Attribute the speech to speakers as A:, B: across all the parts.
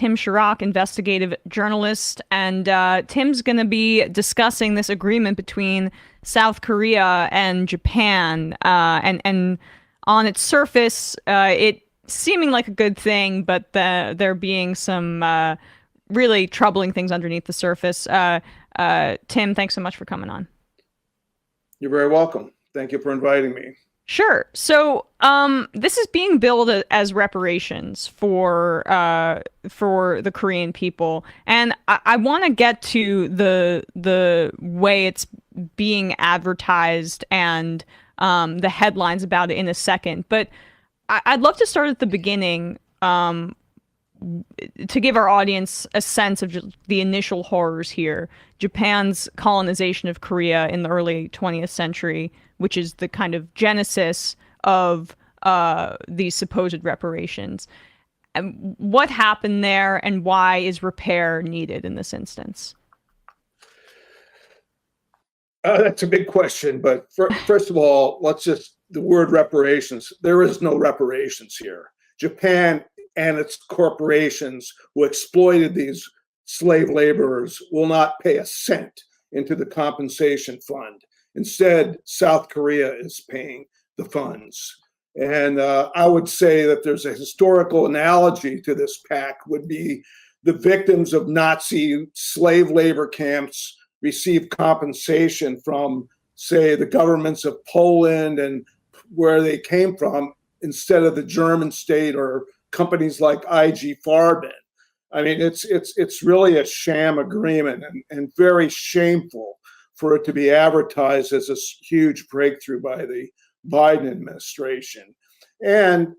A: Tim Shorrock, investigative journalist, and Tim's going to be discussing this agreement between South Korea and Japan. And on its surface, it seeming like a good thing, but there being some really troubling things underneath the surface. Tim, thanks so much for coming on.
B: You're very welcome. Thank you for inviting me.
A: Sure. So, this is being billed as reparations for the Korean people, and I want to get to the way it's being advertised and the headlines about it in a second. But I'd love to start at the beginning, to give our audience a sense of just the initial horrors here. Japan's colonization of Korea in the early 20th century, which is the kind of genesis of these supposed reparations. And what happened there, and why is repair needed in this instance?
B: That's a big question, but first of all, the word reparations, there is no reparations here. Japan and its corporations who exploited these slave laborers will not pay a cent into the compensation fund. Instead, South Korea is paying the funds. And I would say that there's a historical analogy to this pact would be the victims of Nazi slave labor camps receive compensation from, say, the governments of Poland and where they came from, instead of the German state or companies like IG Farben. I mean, it's really a sham agreement, and very shameful for it to be advertised as a huge breakthrough by the Biden administration. And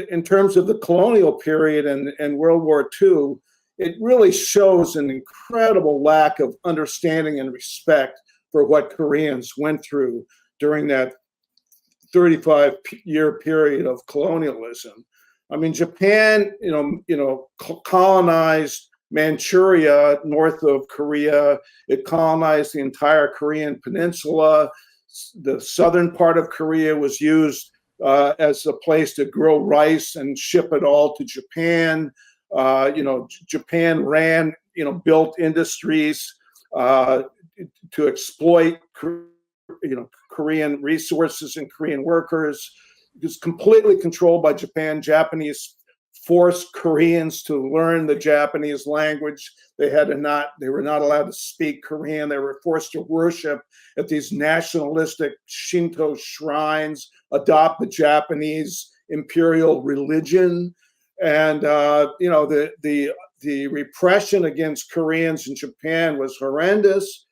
B: in terms of the colonial period and World War II, it really shows an incredible lack of understanding and respect for what Koreans went through during that 35-year period of colonialism. I mean, Japan, colonized Manchuria, north of Korea. It colonized the entire Korean peninsula. The southern part of Korea was used as a place to grow rice and ship it all to Japan. Japan built industries to exploit, Korean resources and Korean workers. It was completely controlled by Japan. Japanese forced Koreans to learn the Japanese language. They were not allowed to speak Korean. They were forced to worship at these nationalistic Shinto shrines, adopt the Japanese imperial religion. And the repression against Koreans in Japan was horrendous.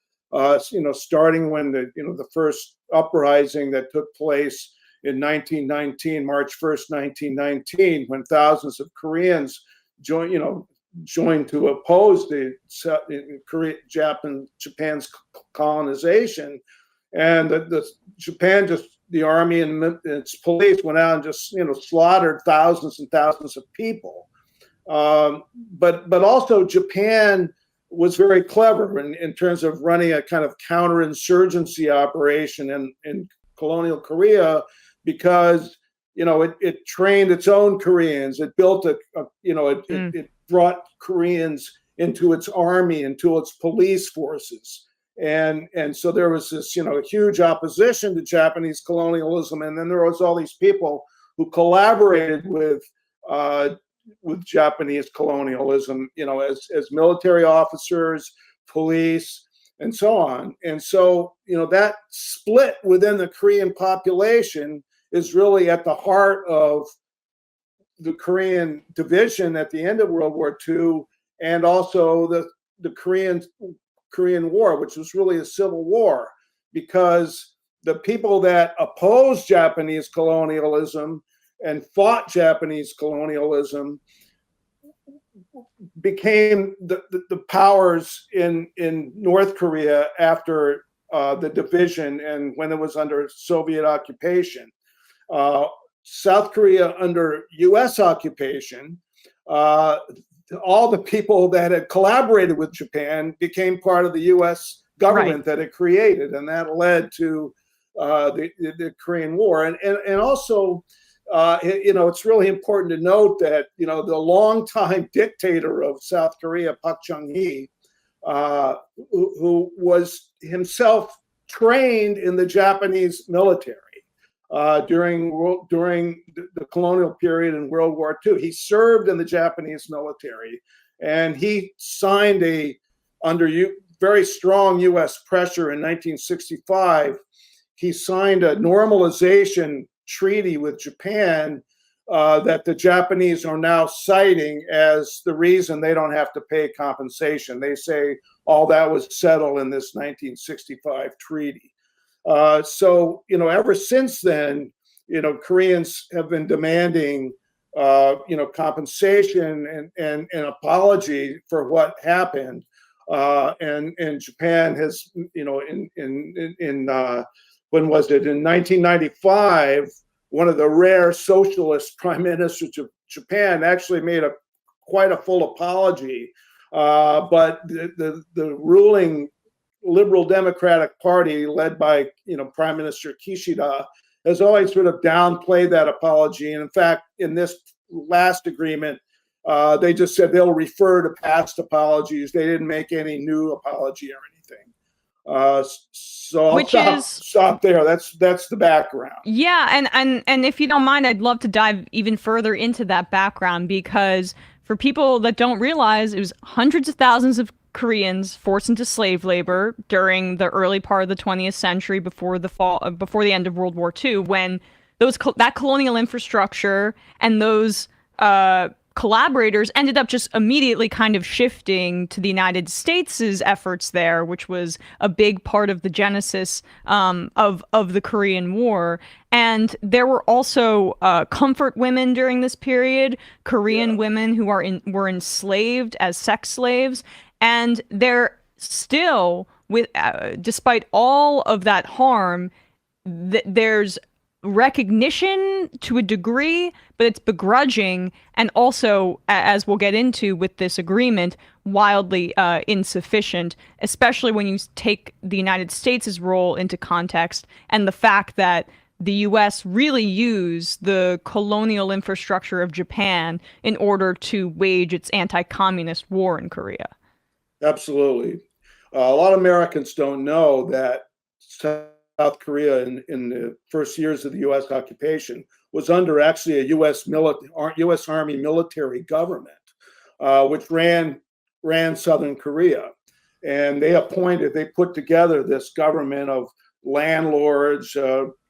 B: Starting when the first uprising that took place in 1919, March 1st, 1919, when thousands of Koreans joined to oppose Japan's colonization, and the army and its police went out and just slaughtered thousands and thousands of people. But also Japan was very clever in terms of running a kind of counterinsurgency operation in colonial Korea, because it trained its own Koreans. It built it brought Koreans into its army, into its police forces, and so there was this huge opposition to Japanese colonialism, and then there was all these people who collaborated with Japanese colonialism, as military officers, police, and so on. And so, that split within the Korean population is really at the heart of the Korean division at the end of World War II, and also the Korean War, which was really a civil war, because the people that opposed Japanese colonialism and fought Japanese colonialism became the powers in North Korea after the division and when it was under Soviet occupation. South Korea under U.S. occupation, all the people that had collaborated with Japan became part of the U.S. government that it created, and that led to the Korean War. And also, it's really important to note that, the longtime dictator of South Korea, Park Chung-hee, who was himself trained in the Japanese military during the colonial period in World War II. He served in the Japanese military, and he signed under very strong U.S. pressure in 1965. He signed a normalization treaty with Japan that the Japanese are now citing as the reason they don't have to pay compensation. They say all that was settled in this 1965 treaty. So, ever since then, Koreans have been demanding, compensation and apology for what happened. And Japan has, when was it? In 1995, one of the rare socialist prime ministers of Japan actually made quite a full apology. But the ruling Liberal Democratic Party, led by Prime Minister Kishida, has always sort of downplayed that apology. And in fact, in this last agreement, they just said they'll refer to past apologies. They didn't make any new apology or anything. So I'll stop there. That's the background.
A: Yeah, and if you don't mind, I'd love to dive even further into that background, because for people that don't realize, it was hundreds of thousands of Koreans forced into slave labor during the early part of the 20th century, before the end of World War II, when that colonial infrastructure and those collaborators ended up just immediately kind of shifting to the United States' efforts there, which was a big part of the genesis of the Korean War. And there were also comfort women during this period, Korean women who were enslaved as sex slaves. And they're still, despite all of that harm, there's recognition to a degree, but it's begrudging, and also, as we'll get into with this agreement, wildly insufficient, especially when you take the United States' role into context, and the fact that the U.S. really used the colonial infrastructure of Japan in order to wage its anti-communist war in Korea.
B: Absolutely. A lot of Americans don't know that South Korea in the first years of the U.S. occupation was under actually a U.S. Army military government, which ran Southern Korea. And they put together this government of landlords,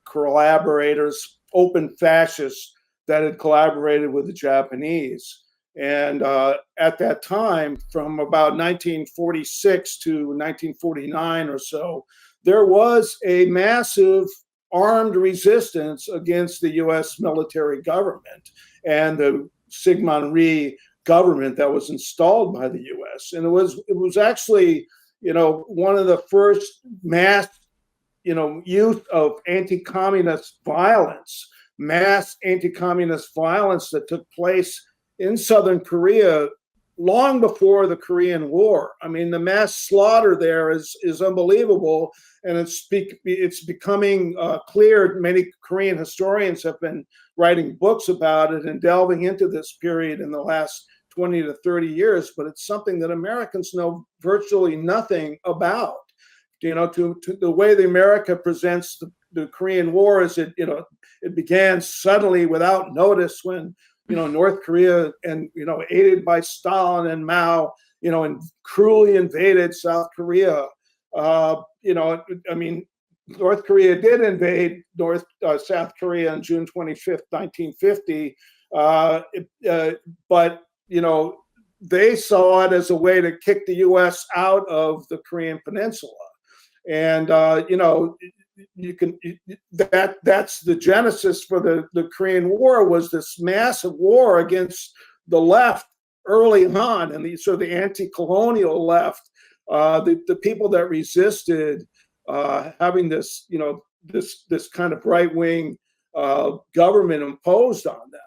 B: collaborators, open fascists that had collaborated with the Japanese. And at that time, from about 1946 to 1949 or so, there was a massive armed resistance against the U.S. military government and the Syngman Rhee government that was installed by the U.S. And it was actually, one of the first mass, use of anti-communist violence, mass anti-communist violence that took place in Southern Korea long before the Korean War. I mean, the mass slaughter there is unbelievable, and it's becoming clear. Many Korean historians have been writing books about it and delving into this period in the last 20 to 30 years, but it's something that Americans know virtually nothing about. To the way the America presents the Korean War is it began suddenly without notice when North Korea, and aided by Stalin and Mao, and cruelly invaded South Korea. North Korea did invade South Korea on June 25th, 1950, but they saw it as a way to kick the U.S. out of the Korean Peninsula, and that's the genesis for the Korean War, was this massive war against the left early on, and the anti-colonial left, the people that resisted having this kind of right-wing government imposed on them,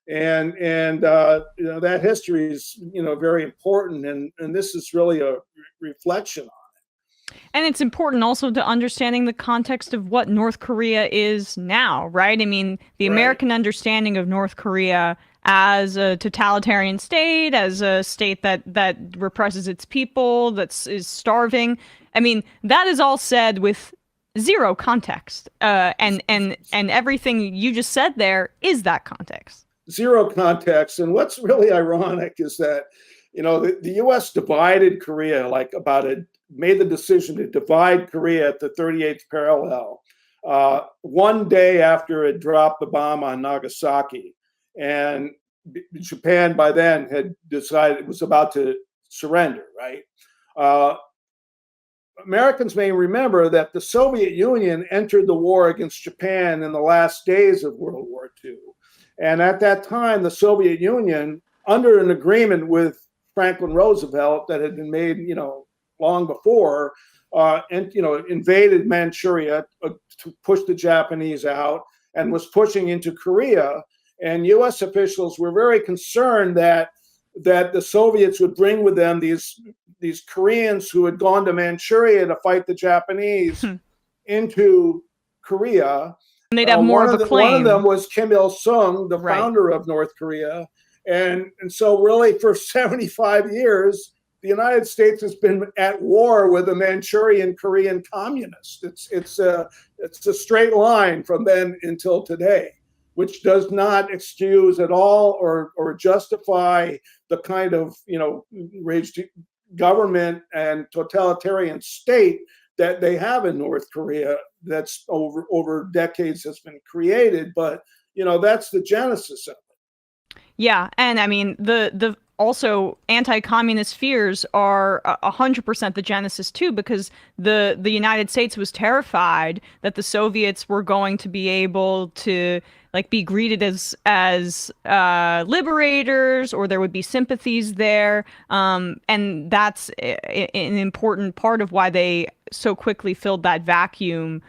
B: and that history is very important, and this is really a reflection on it.
A: And it's important also to understanding the context of what North Korea is now, right? I mean, the
B: Right.
A: American understanding of North Korea as a totalitarian state, as a state that represses its people, is starving. I mean, that is all said with zero context. And everything you just said there is that context.
B: Zero context. And what's really ironic is that, the U.S. divided Korea, made the decision to divide Korea at the 38th parallel, one day after it dropped the bomb on Nagasaki. And Japan by then had decided it was about to surrender, right? Uh, Americans may remember that the Soviet Union entered the war against Japan in the last days of World War II. And at that time, the Soviet Union, under an agreement with Franklin Roosevelt that had been made, long before, invaded Manchuria to push the Japanese out and was pushing into Korea. And U.S. officials were very concerned that the Soviets would bring with them these Koreans who had gone to Manchuria to fight the Japanese into Korea.
A: And they'd have more of a
B: One of
A: claim.
B: them was Kim Il Sung, the
A: Right.
B: founder of North Korea. And so really for 75 years, the United States has been at war with the Manchurian Korean communists. It's a straight line from then until today, which does not excuse at all or justify the kind of government and totalitarian state that they have in North Korea that's over decades has been created. But that's the genesis of it.
A: Yeah, and I mean the also anti-communist fears are 100% the genesis too, because the United States was terrified that the Soviets were going to be able to be greeted as liberators, or there would be sympathies there, and that's an important part of why they so quickly filled that vacuum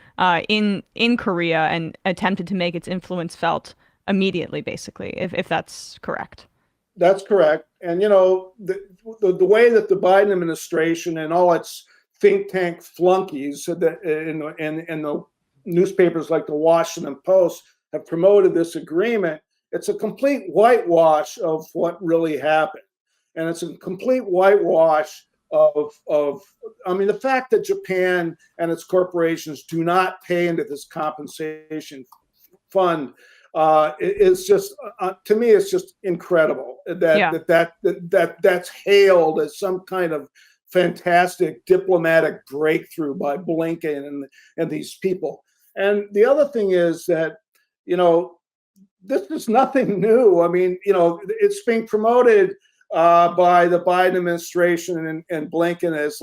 A: in Korea and attempted to make its influence felt immediately, basically, if that's correct.
B: That's correct. And the way that the Biden administration and all its think tank flunkies in the newspapers like the Washington Post have promoted this agreement, it's a complete whitewash of what really happened. And it's a complete whitewash of the fact that Japan and its corporations do not pay into this compensation fund is just to me, it's just incredible that's hailed as some kind of fantastic diplomatic breakthrough by Blinken and these people. And the other thing is that this is nothing new. I mean, it's being promoted by the Biden administration and Blinken as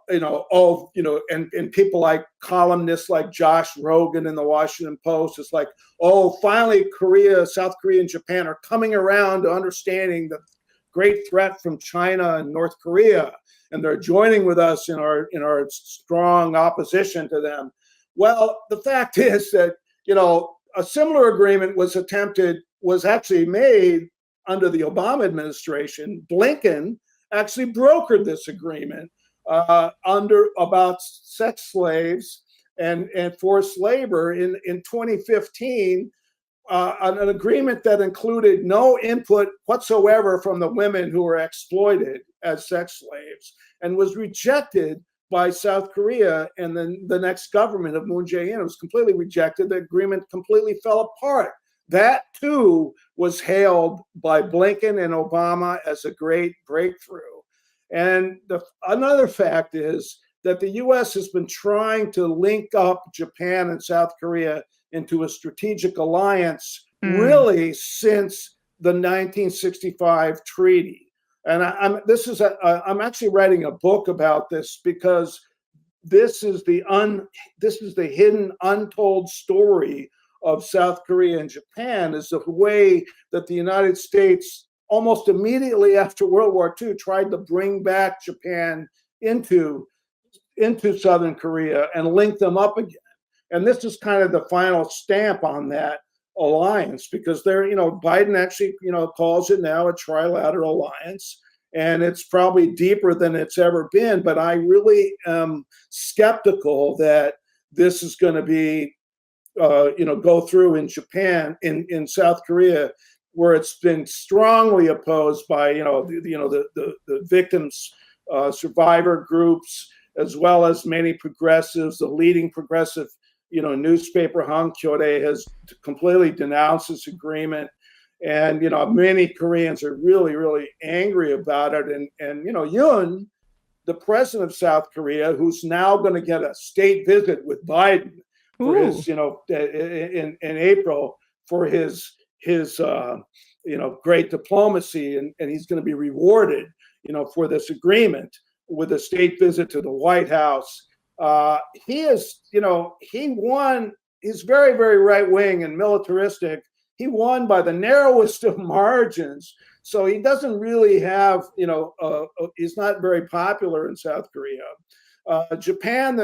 B: and people like columnists like Josh Rogan in the Washington Post. It's like, finally South Korea and Japan are coming around to understanding the great threat from China and North Korea, and they're joining with us in our strong opposition to them. Well, the fact is that, a similar agreement was actually made under the Obama administration. Blinken actually brokered this agreement about sex slaves and forced labor in 2015, an agreement that included no input whatsoever from the women who were exploited as sex slaves, and was rejected by South Korea and then the next government of Moon Jae-in. It was completely rejected. The agreement completely fell apart. That too was hailed by Blinken and Obama as a great breakthrough. And another fact is that the U.S. has been trying to link up Japan and South Korea into a strategic alliance really since the 1965 treaty. And I'm actually writing a book about this, because this is the hidden, untold story of South Korea and Japan, is the way that the United States, almost immediately after World War II, tried to bring back Japan into Southern Korea and link them up again. And this is kind of the final stamp on that alliance, because Biden actually, calls it now a trilateral alliance. and it's probably deeper than it's ever been. But I really am skeptical that this is going to be, go through in Japan, in South Korea, where it's been strongly opposed by the victims, survivor groups, as well as many progressives. The leading progressive newspaper, Hankyoreh, has completely denounced this agreement. And, many Koreans are really, really angry about it. And Yoon, the president of South Korea, who's now going to get a state visit with Biden for his, in April, for his great diplomacy. And he's going to be rewarded, for this agreement with a state visit to the White House. He is, he won. He's very, very right wing and militaristic. He won by the narrowest of margins. So he doesn't really have, he's not very popular in South Korea. Japan,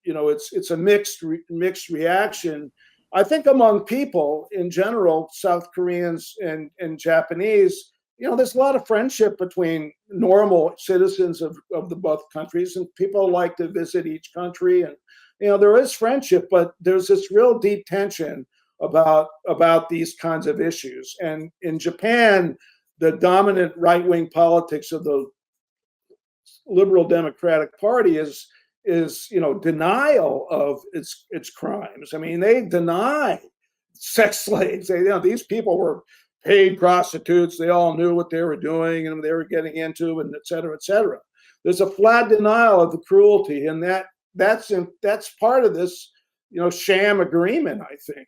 B: it's a mixed reaction. I think among people in general, South Koreans and Japanese, there's a lot of friendship between normal citizens of the both countries, and people like to visit each country. And there is friendship, but there's this real deep tension about these kinds of issues. And in Japan, the dominant right-wing politics of the Liberal Democratic Party is denial of its crimes. I mean, they deny sex slaves. These people were paid prostitutes. They all knew what they were doing and they were getting into, and et cetera, et cetera. There's a flat denial of the cruelty, and that's part of this, sham agreement, I think.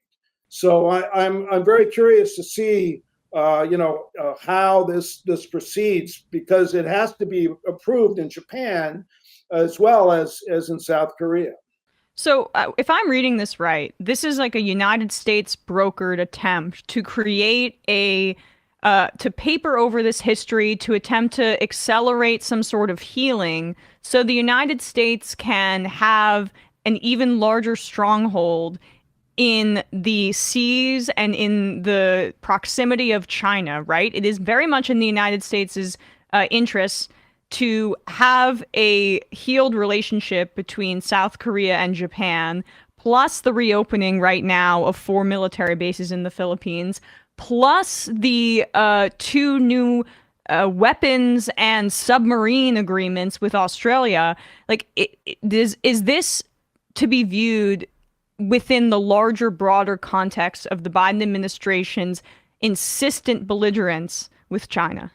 B: So I'm very curious to see, how this proceeds, because it has to be approved in Japan as well as in South Korea.
A: So if I'm reading this right, this is like a United States brokered attempt to create to paper over this history, to attempt to accelerate some sort of healing so the United States can have an even larger stronghold in the seas and in the proximity of China, right? It is very much in the United States' interests to have a healed relationship between South Korea and Japan, plus the reopening right now of 4 military bases in the Philippines, plus the 2 new weapons and submarine agreements with Australia. Like, is this to be viewed within the larger, broader context of the Biden administration's insistent belligerence with China?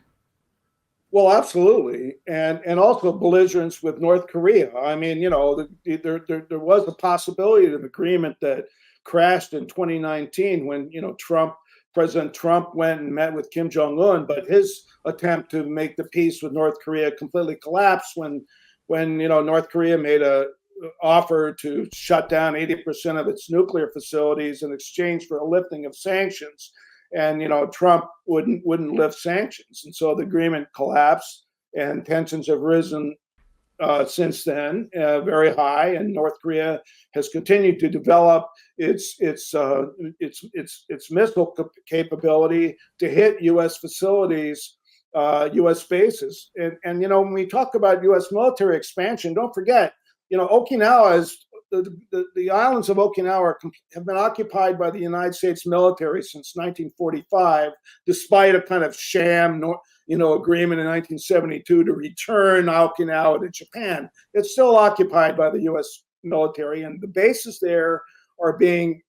B: Well, absolutely, and also belligerence with North Korea. I mean, there was a possibility of an agreement that crashed in 2019 when President Trump went and met with Kim Jong-un, but his attempt to make the peace with North Korea completely collapsed when North Korea made a offer to shut down 80% of its nuclear facilities in exchange for a lifting of sanctions. And Trump wouldn't lift sanctions, and so the agreement collapsed. And tensions have risen since then, very high. And North Korea has continued to develop its missile capability to hit U.S. facilities, U.S. bases. And when we talk about U.S. military expansion, don't forget, Okinawa is. The islands of Okinawa have been occupied by the United States military since 1945, despite a kind of sham, agreement in 1972 to return Okinawa to Japan. It's still occupied by the U.S. military, and the bases there are being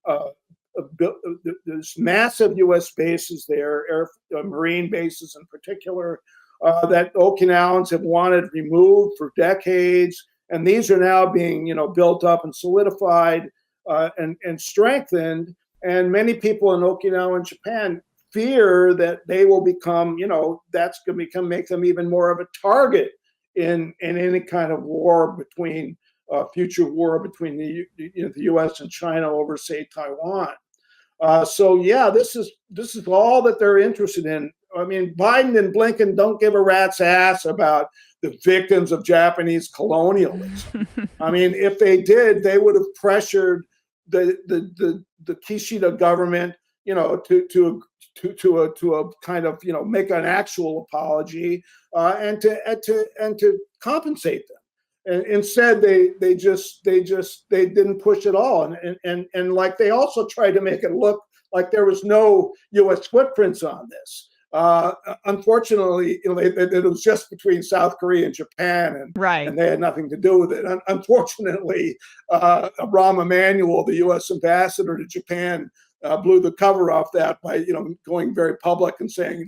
B: there's massive U.S. bases there, Marine bases in particular, that Okinawans have wanted removed for decades. And these are now being, built up and solidified and strengthened. And many people in Okinawa and Japan fear that they will become, that's going to make them even more of a target in any kind of war between future war between the U.S. and China over, say, Taiwan. This is all that they're interested in. I mean, Biden and Blinken don't give a rat's ass about the victims of Japanese colonialism. I mean, if they did, they would have pressured the Kishida government, to to a kind of, make an actual apology, and to compensate them. And instead, they didn't push at all, and like they also tried to make it look like there was no U.S. footprints on this. Unfortunately, it was just between South Korea and Japan,
A: Right.
B: and they had nothing to do with it. Unfortunately, Rahm Emanuel, the U.S. ambassador to Japan, blew the cover off that by going very public and saying,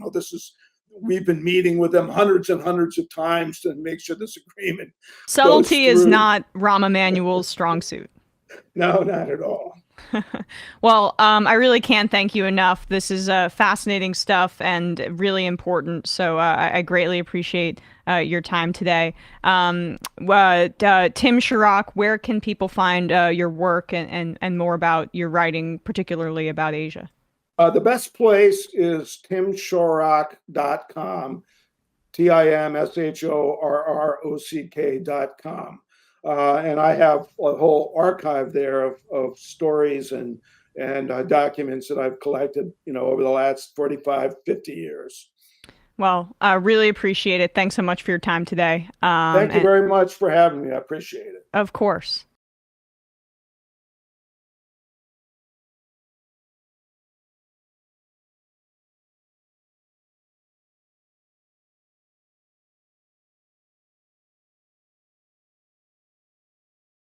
B: we've been meeting with them hundreds and hundreds of times to make sure this agreement
A: Subtlety
B: goes
A: is
B: through.
A: not Rahm Emanuel's strong suit.
B: No, not at all.
A: Well, I really can't thank you enough. This is fascinating stuff and really important. So I greatly appreciate your time today. Tim Shorrock, where can people find your work and more about your writing, particularly about Asia?
B: The best place is timshorrock.com, TIMSHORROCK.com. And I have a whole archive there of stories and documents that I've collected, over the last 45, 50 years.
A: Well, I really appreciate it. Thanks so much for your time today.
B: Thank you very much for having me. I appreciate it.
A: Of course.